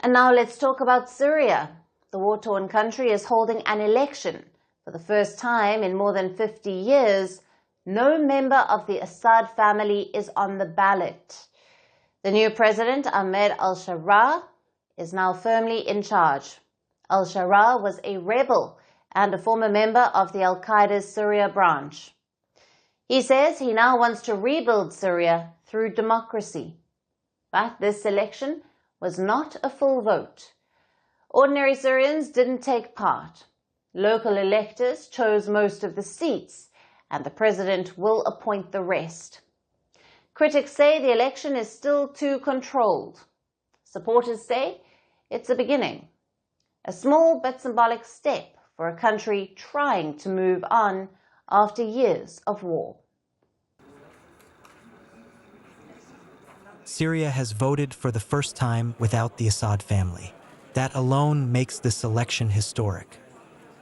And now let's talk about Syria. The war-torn country is holding an election. For the first time in more than 50 years, no member of the Assad family is on the ballot. The new president, Ahmed al-Sharaa, is now firmly in charge. Al-Sharaa was a rebel and a former member of the al-Qaeda's Syria branch. He says he now wants to rebuild Syria through democracy. But this election was not a full vote. Ordinary Syrians didn't take part. Local electors chose most of the seats, and the president will appoint the rest. Critics say the election is still too controlled. Supporters say it's a beginning, a small but symbolic step for a country trying to move on after years of war. Syria has voted for the first time without the Assad family. That alone makes this election historic.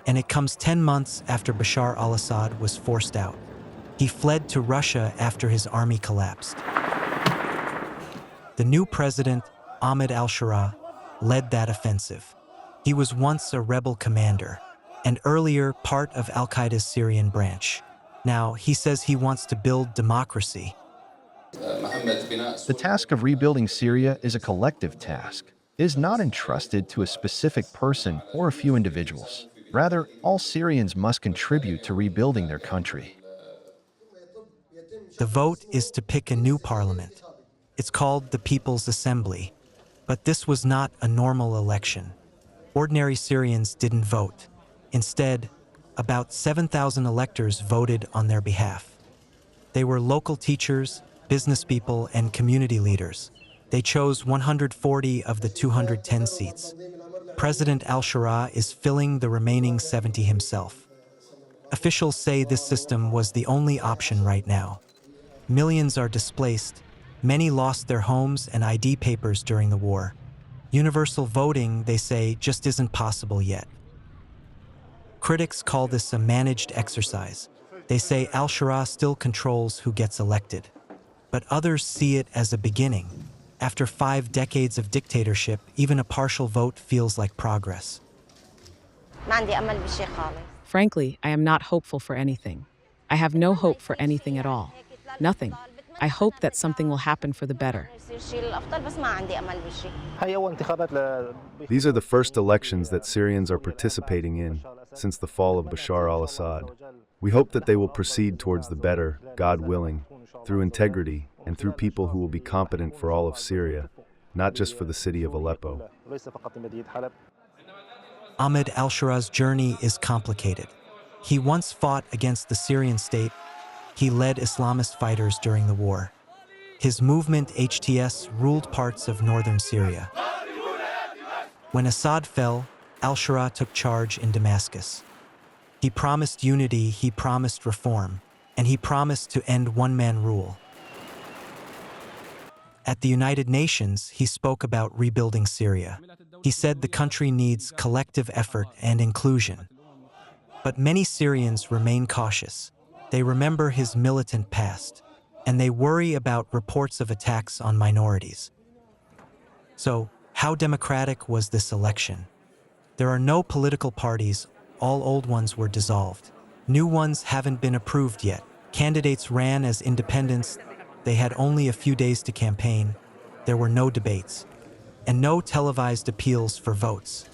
And it comes 10 months after Bashar al-Assad was forced out. He fled to Russia after his army collapsed. The new president, Ahmed al-Sharaa, led that offensive. He was once a rebel commander, and earlier part of al-Qaeda's Syrian branch. Now, he says he wants to build democracy. The task of rebuilding Syria is a collective task. It is not entrusted to a specific person or a few individuals. Rather, all Syrians must contribute to rebuilding their country. The vote is to pick a new parliament. It's called the People's Assembly. But this was not a normal election. Ordinary Syrians didn't vote. Instead, about 7,000 electors voted on their behalf. They were local teachers, business people, and community leaders. They chose 140 of the 210 seats. President al-Sharaa is filling the remaining 70 himself. Officials say this system was the only option right now. Millions are displaced. Many lost their homes and ID papers during the war. Universal voting, they say, just isn't possible yet. Critics call this a managed exercise. They say al-Sharaa still controls who gets elected. But others see it as a beginning. After 5 decades of dictatorship, even a partial vote feels like progress. Frankly, I am not hopeful for anything. I have no hope for anything at all. Nothing. I hope that something will happen for the better. These are the first elections that Syrians are participating in since the fall of Bashar al-Assad. We hope that they will proceed towards the better, God willing, through integrity and through people who will be competent for all of Syria, not just for the city of Aleppo. Ahmed al-Sharaa's journey is complicated. He once fought against the Syrian state. He led Islamist fighters during the war. His movement, HTS, ruled parts of northern Syria. When Assad fell, al-Sharaa took charge in Damascus. He promised unity, he promised reform, and he promised to end one-man rule. At the United Nations, he spoke about rebuilding Syria. He said the country needs collective effort and inclusion. But many Syrians remain cautious. They remember his militant past, and they worry about reports of attacks on minorities. So, how democratic was this election? There are no political parties. All old ones were dissolved. New ones haven't been approved yet. Candidates ran as independents. They had only a few days to campaign. There were no debates, and no televised appeals for votes.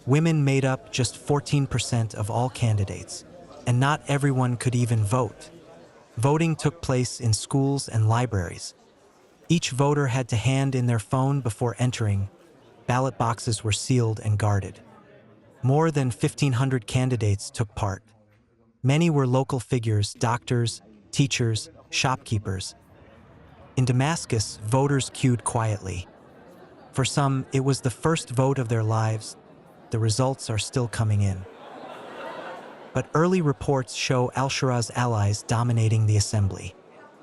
Women made up just 14% of all candidates, and not everyone could even vote. Voting took place in schools and libraries. Each voter had to hand in their phone before entering. Ballot boxes were sealed and guarded. More than 1,500 candidates took part. Many were local figures, doctors, teachers, shopkeepers. In Damascus, voters queued quietly. For some, it was the first vote of their lives. The results are still coming in. But early reports show al-Sharaa's allies dominating the assembly.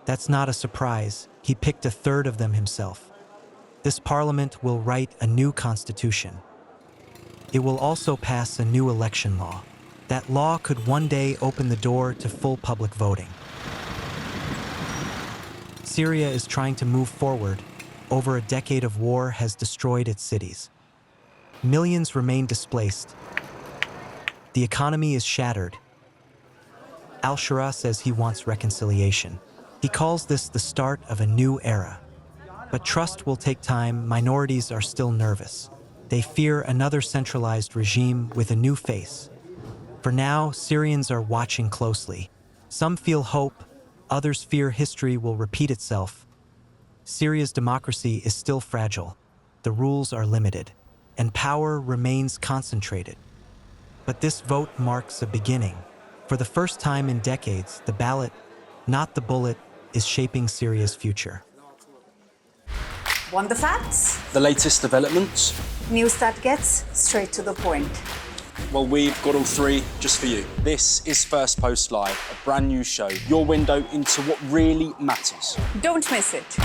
That's not a surprise. He picked a third of them himself. This parliament will write a new constitution. It will also pass a new election law. That law could one day open the door to full public voting. Syria is trying to move forward. Over a decade of war has destroyed its cities. Millions remain displaced. The economy is shattered. Al-Sharaa says he wants reconciliation. He calls this the start of a new era. But trust will take time. Minorities are still nervous. They fear another centralized regime with a new face. For now, Syrians are watching closely. Some feel hope, others fear history will repeat itself. Syria's democracy is still fragile. The rules are limited, and power remains concentrated. But this vote marks a beginning. For the first time in decades, the ballot, not the bullet, is shaping Syria's future. Want the facts? The latest developments? News that gets straight to the point. Well, we've got all three just for you. This is Firstpost Live, a brand new show, your window into what really matters. Don't miss it.